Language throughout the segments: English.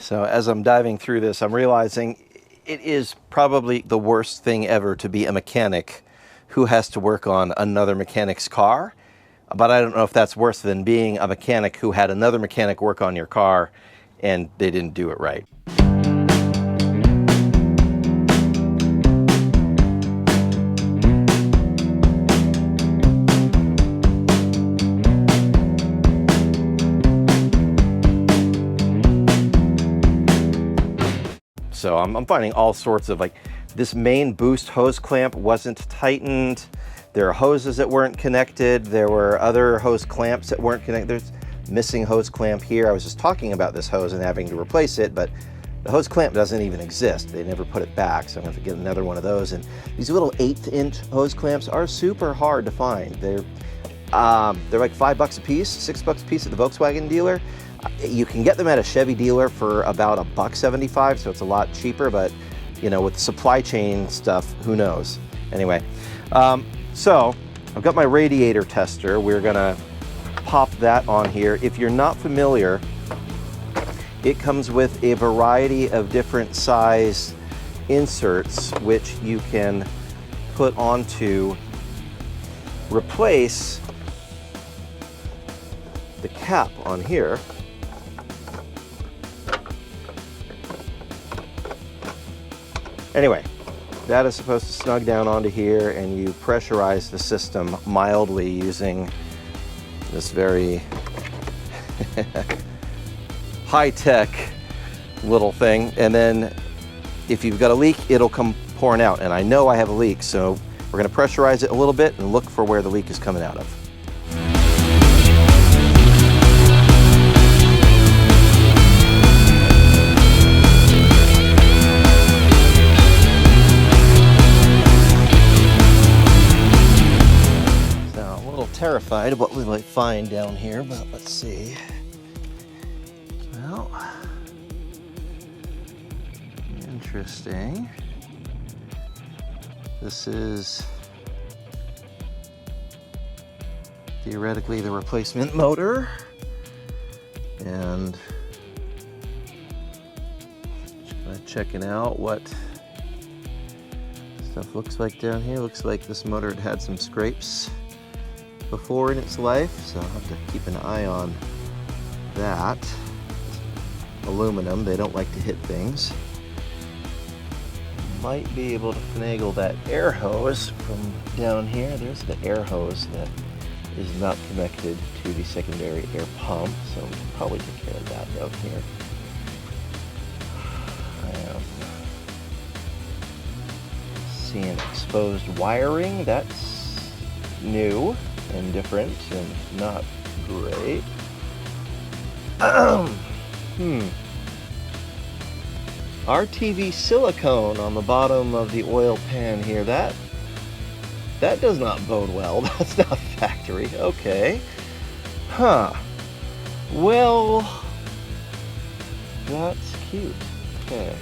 So as I'm diving through this, I'm realizing it is probably the worst thing ever to be a mechanic who has to work on another mechanic's car. But I don't know if that's worse than being a mechanic who had another mechanic work on your car and they didn't do it right. So I'm finding all sorts of, like, this main boost hose clamp wasn't tightened. There are hoses that weren't connected. There were other hose clamps that weren't connected. There's missing hose clamp here. I was just talking about this hose and having to replace it, but the hose clamp doesn't even exist. They never put it back, so I'm gonna have to get another one of those. And these little 1/8" hose clamps are super hard to find. They're like $5 a piece, $6 a piece at the Volkswagen dealer. You can get them at a Chevy dealer for about $1.75, so it's a lot cheaper, but you know, with supply chain stuff, who knows? Anyway, so I've got my radiator tester. We're gonna pop that on here. If you're not familiar, it comes with a variety of different size inserts, which you can put on to replace the cap on here. Anyway, that is supposed to snug down onto here, and you pressurize the system mildly using this very high-tech little thing. And then if you've got a leak, it'll come pouring out. And I know I have a leak, so we're gonna pressurize it a little bit and look for where the leak is coming out of. Terrified of what we might find down here, but let's see. Well, interesting. This is theoretically the replacement motor, and just checking out what stuff looks like down here. Looks like this motor had some scrapes before in its life, so I'll have to keep an eye on that. Aluminum, they don't like to hit things. Might be able to finagle that air hose from down here. There's the air hose that is not connected to the secondary air pump, so we can probably take care of that down here. I am seeing exposed wiring. That's new and different and not great. RTV silicone on the bottom of the oil pan here. That does not bode well. That's not factory. Okay. Huh. Well, that's cute. Okay.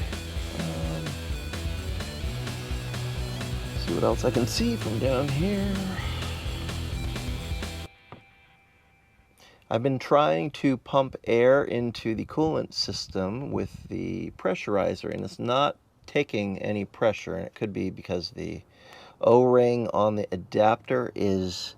See what else I can see from down here. I've been trying to pump air into the coolant system with the pressurizer, and it's not taking any pressure, and it could be because the O-ring on the adapter is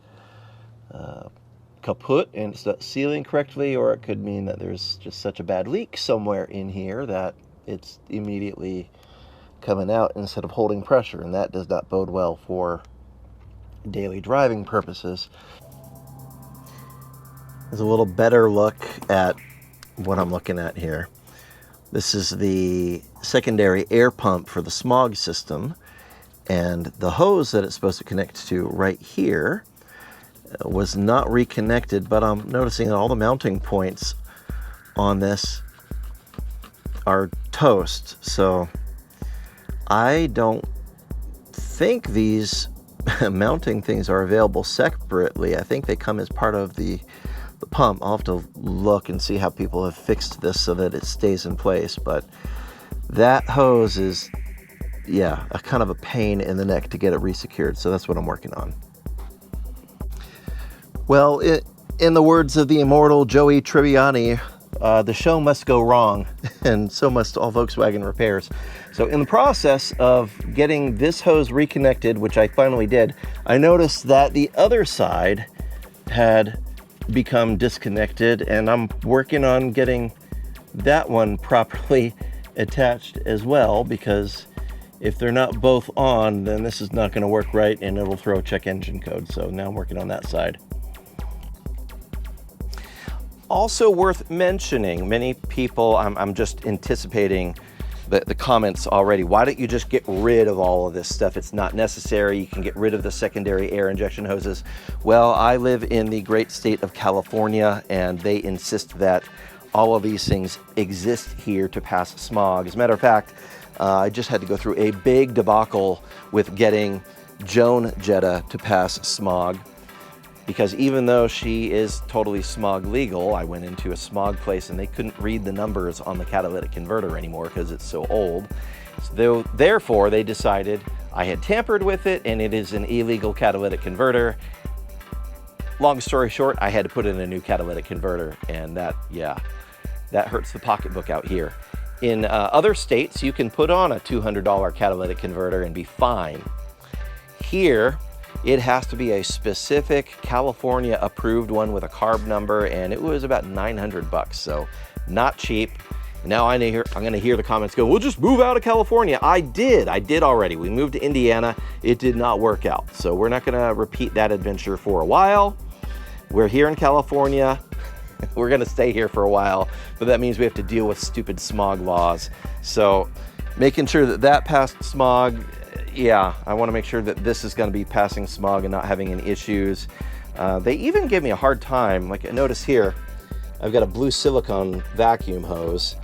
kaput and it's not sealing correctly, or it could mean that there's just such a bad leak somewhere in here that it's immediately coming out instead of holding pressure, and that does not bode well for daily driving purposes. There's a little better look at what I'm looking at here. This is the secondary air pump for the smog system, and the hose that it's supposed to connect to right here was not reconnected, but I'm noticing that all the mounting points on this are toast. So I don't think these mounting things are available separately. I think they come as part of the pump. I'll have to look and see how people have fixed this so that it stays in place, but that hose is, yeah, a kind of a pain in the neck to get it resecured, so that's what I'm working on. Well, in the words of the immortal Joey Tribbiani, the show must go wrong, and so must all Volkswagen repairs. So in the process of getting this hose reconnected, which I finally did, I noticed that the other side had become disconnected, and I'm working on getting that one properly attached as well, because if they're not both on, then this is not going to work right, and it'll throw a check engine code. So now I'm working on that side. Also worth mentioning, many people, I'm just anticipating the comments already. Why don't you just get rid of all of this stuff? It's not necessary. You can get rid of the secondary air injection hoses. Well, I live in the great state of California, and they insist that all of these things exist here to pass smog. As a matter of fact, I just had to go through a big debacle with getting Joan Jetta to pass smog, because even though she is totally smog legal, I went into a smog place and they couldn't read the numbers on the catalytic converter anymore because it's so old. So therefore, they decided I had tampered with it and it is an illegal catalytic converter. Long story short, I had to put in a new catalytic converter, and that hurts the pocketbook out here. In other states, you can put on a $200 catalytic converter and be fine. Here, it has to be a specific California approved one with a carb number, and it was about 900 bucks, so not cheap. Now I'm gonna hear the comments go, we'll just move out of California. I did already. We moved to Indiana. It did not work out. So we're not gonna repeat that adventure for a while. We're here in California. We're gonna stay here for a while, but that means we have to deal with stupid smog laws. So making sure that passed smog, yeah, I want to make sure that this is going to be passing smog and not having any issues. They even gave me a hard time. Like, notice here, I've got a blue silicone vacuum hose.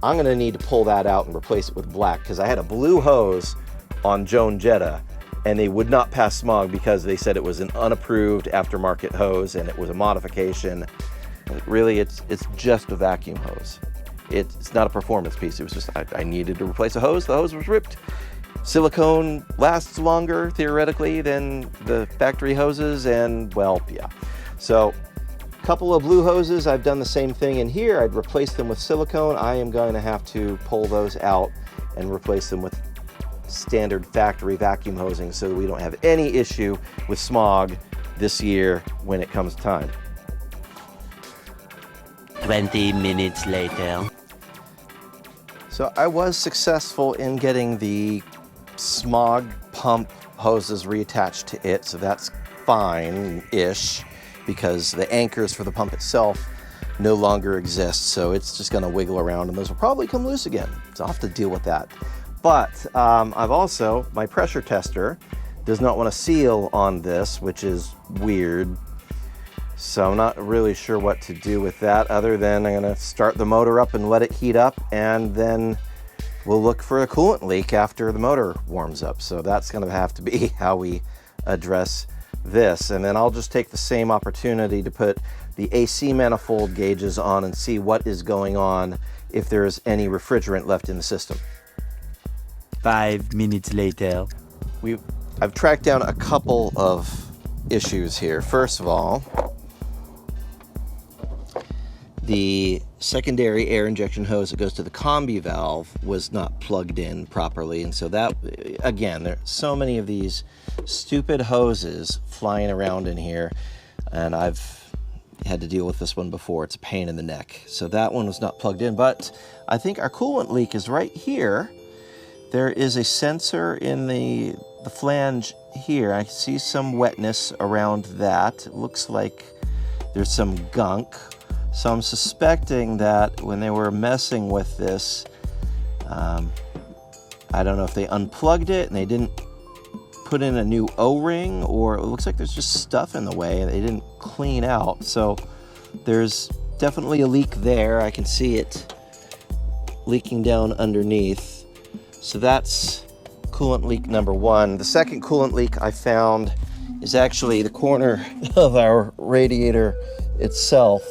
I'm going to need to pull that out and replace it with black, because I had a blue hose on Joan Jetta and they would not pass smog because they said it was an unapproved aftermarket hose and it was a modification. Really, it's just a vacuum hose. It's not a performance piece. It was just, I needed to replace a hose. The hose was ripped. Silicone lasts longer, theoretically, than the factory hoses, and, well, yeah. So, a couple of blue hoses, I've done the same thing in here. I'd replace them with silicone. I am going to have to pull those out and replace them with standard factory vacuum hosing so that we don't have any issue with smog this year when it comes time. 20 minutes later. So I was successful in getting the smog pump hoses reattached to it, so that's fine-ish, because the anchors for the pump itself no longer exist, so it's just gonna wiggle around and those will probably come loose again. So I'll have to deal with that. But I've also, my pressure tester does not want to seal on this, which is weird. So I'm not really sure what to do with that, other than I'm gonna start the motor up and let it heat up, and then we'll look for a coolant leak after the motor warms up. So that's gonna have to be how we address this. And then I'll just take the same opportunity to put the AC manifold gauges on and see what is going on, if there's any refrigerant left in the system. 5 minutes later. I've tracked down a couple of issues here. First of all, the secondary air injection hose that goes to the combi valve was not plugged in properly, and so that, again, there are so many of these stupid hoses flying around in here, and I've had to deal with this one before. It's a pain in the neck. So that one was not plugged in, but I think our coolant leak is right here. There is a sensor in the flange here. I see some wetness around that. It looks like there's some gunk. So I'm suspecting that when they were messing with this, I don't know if they unplugged it and they didn't put in a new O-ring, or it looks like there's just stuff in the way they didn't clean out. So there's definitely a leak there. I can see it leaking down underneath. So that's coolant leak number one. The second coolant leak I found is actually the corner of our radiator itself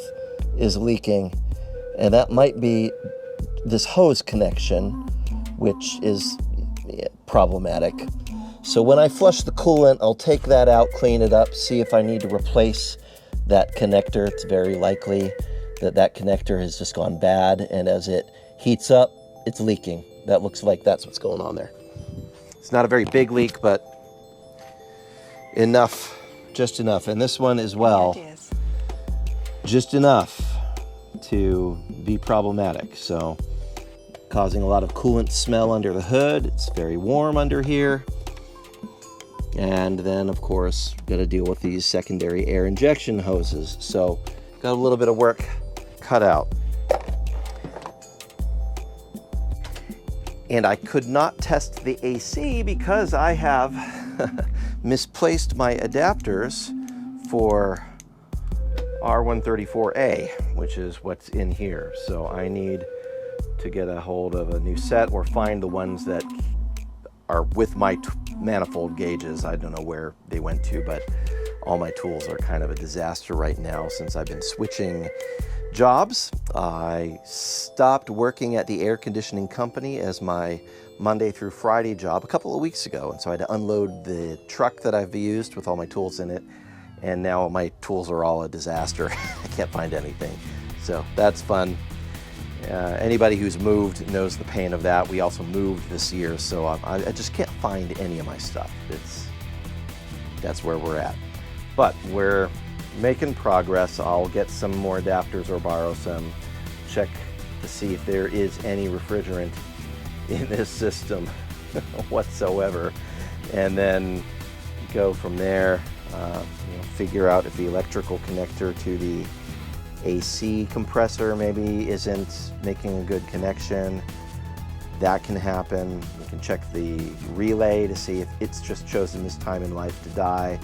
is leaking, and that might be this hose connection, which is problematic. So when I flush the coolant, I'll take that out, clean it up, see if I need to replace that connector. It's very likely that connector has just gone bad, and as it heats up, it's leaking. That looks like that's what's going on there. It's not a very big leak, but enough, just enough. And this one as well, just enough to be problematic. So causing a lot of coolant smell under the hood. It's very warm under here. And then of course, got to deal with these secondary air injection hoses. So got a little bit of work cut out. And I could not test the AC because I have misplaced my adapters for R134A, which is what's in here. So I need to get a hold of a new set or find the ones that are with my manifold gauges. I don't know where they went to, but all my tools are kind of a disaster right now since I've been switching jobs. I stopped working at the air conditioning company as my Monday through Friday job a couple of weeks ago, and so I had to unload the truck that I've used with all my tools in it, and now my tools are all a disaster. I can't find anything, so that's fun. Anybody who's moved knows the pain of that. We also moved this year, so I just can't find any of my stuff. That's where we're at, but we're making progress. I'll get some more adapters or borrow some, check to see if there is any refrigerant in this system whatsoever, and then go from there. Figure out if the electrical connector to the AC compressor maybe isn't making a good connection. That can happen. We can check the relay to see if it's just chosen this time in life to die.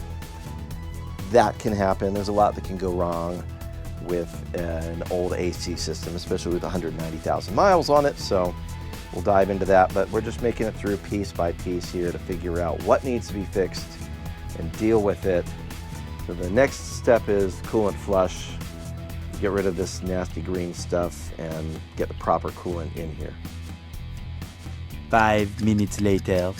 That can happen. There's a lot that can go wrong with an old AC system, especially with 190,000 miles on it. So we'll dive into that, but we're just making it through piece by piece here to figure out what needs to be fixed and deal with it. So the next step is coolant flush. Get rid of this nasty green stuff and get the proper coolant in here. 5 minutes later.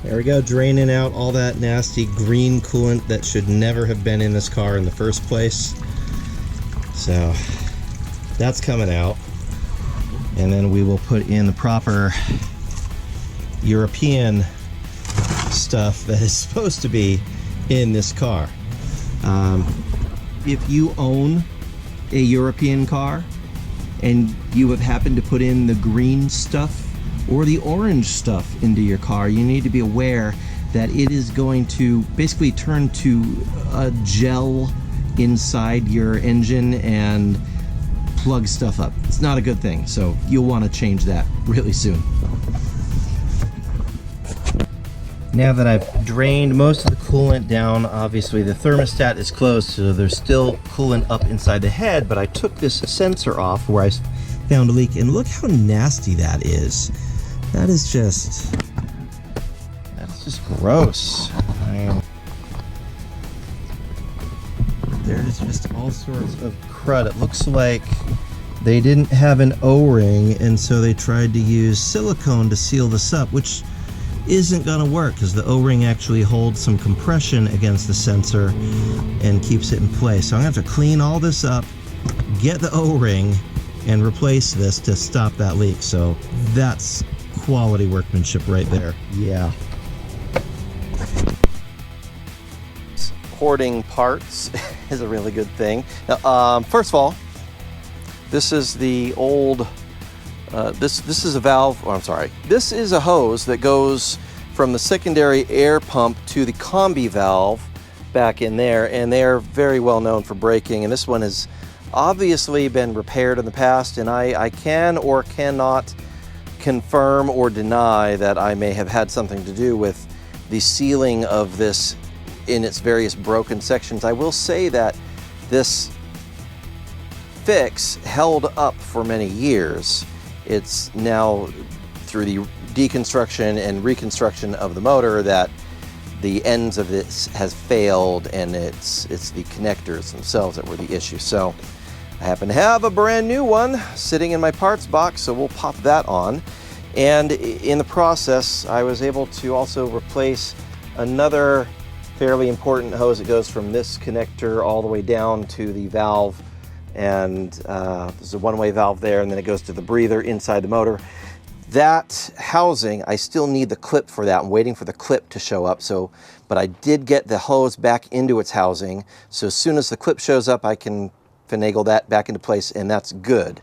There we go, draining out all that nasty green coolant that should never have been in this car in the first place. So that's coming out. And then we will put in the proper European stuff that is supposed to be in this car. If you own a European car and you have happened to put in the green stuff or the orange stuff into your car, you need to be aware that it is going to basically turn to a gel inside your engine and plug stuff up. It's not a good thing, so you'll want to change that really soon. Now that I've drained most of the coolant down, obviously the thermostat is closed, so there's still coolant up inside the head, but I took this sensor off where I found a leak, and look how nasty that is. That's just gross. I mean, there's just all sorts of crud. It looks like they didn't have an O-ring, and so they tried to use silicone to seal this up, which isn't gonna work because the O-ring actually holds some compression against the sensor and keeps it in place. So I'm gonna have to clean all this up, get the O-ring, and replace this to stop that leak. So that's quality workmanship right there. Yeah. Hoarding parts is a really good thing. Now, first of all, this is the old, this is a valve, oh, I'm sorry. This is a hose that goes from the secondary air pump to the combi valve back in there, and they are very well known for breaking, and this one has obviously been repaired in the past, and I can or cannot confirm or deny that I may have had something to do with the sealing of this in its various broken sections. I will say that this fix held up for many years. It's now through the deconstruction and reconstruction of the motor that the ends of this has failed, and it's the connectors themselves that were the issue. So I happen to have a brand new one sitting in my parts box, so we'll pop that on. And in the process, I was able to also replace another fairly important hose. It goes from this connector all the way down to the valve, and there's a one-way valve there, and then it goes to the breather inside the motor. That housing, I still need the clip for that. I'm waiting for the clip to show up. But I did get the hose back into its housing. So as soon as the clip shows up, I can finagle that back into place, and that's good.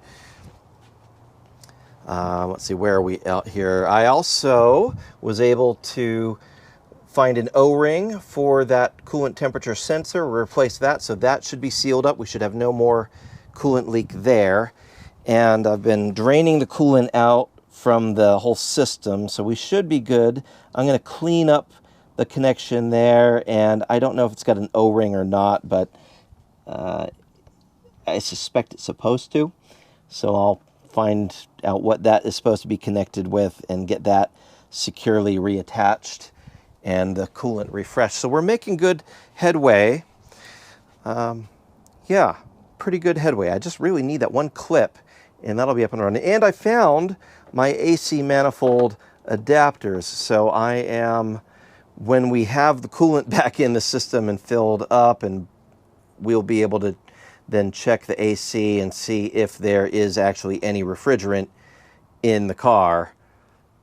Let's see, where are we out here? I also was able to find an O-ring for that coolant temperature sensor, replace that, so that should be sealed up. We should have no more coolant leak there. And I've been draining the coolant out from the whole system, so we should be good. I'm going to clean up the connection there, and I don't know if it's got an O-ring or not, but I suspect it's supposed to. So I'll find out what that is supposed to be connected with and get that securely reattached and the coolant refreshed. So we're making good headway. Yeah, pretty good headway. I just really need that one clip, and that'll be up and running. And I found my AC manifold adapters. So I am, when we have the coolant back in the system and filled up, and we'll be able to then check the AC and see if there is actually any refrigerant in the car,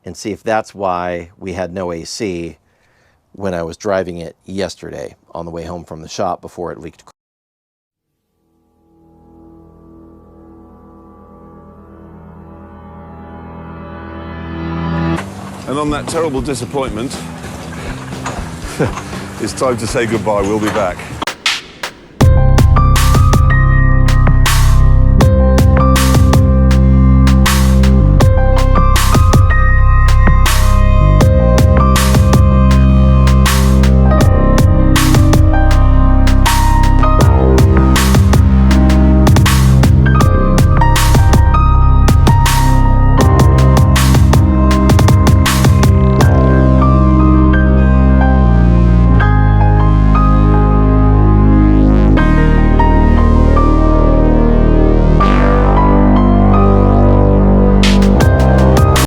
and see if that's why we had no AC when I was driving it yesterday on the way home from the shop before it leaked. And on that terrible disappointment, it's time to say goodbye. We'll be back.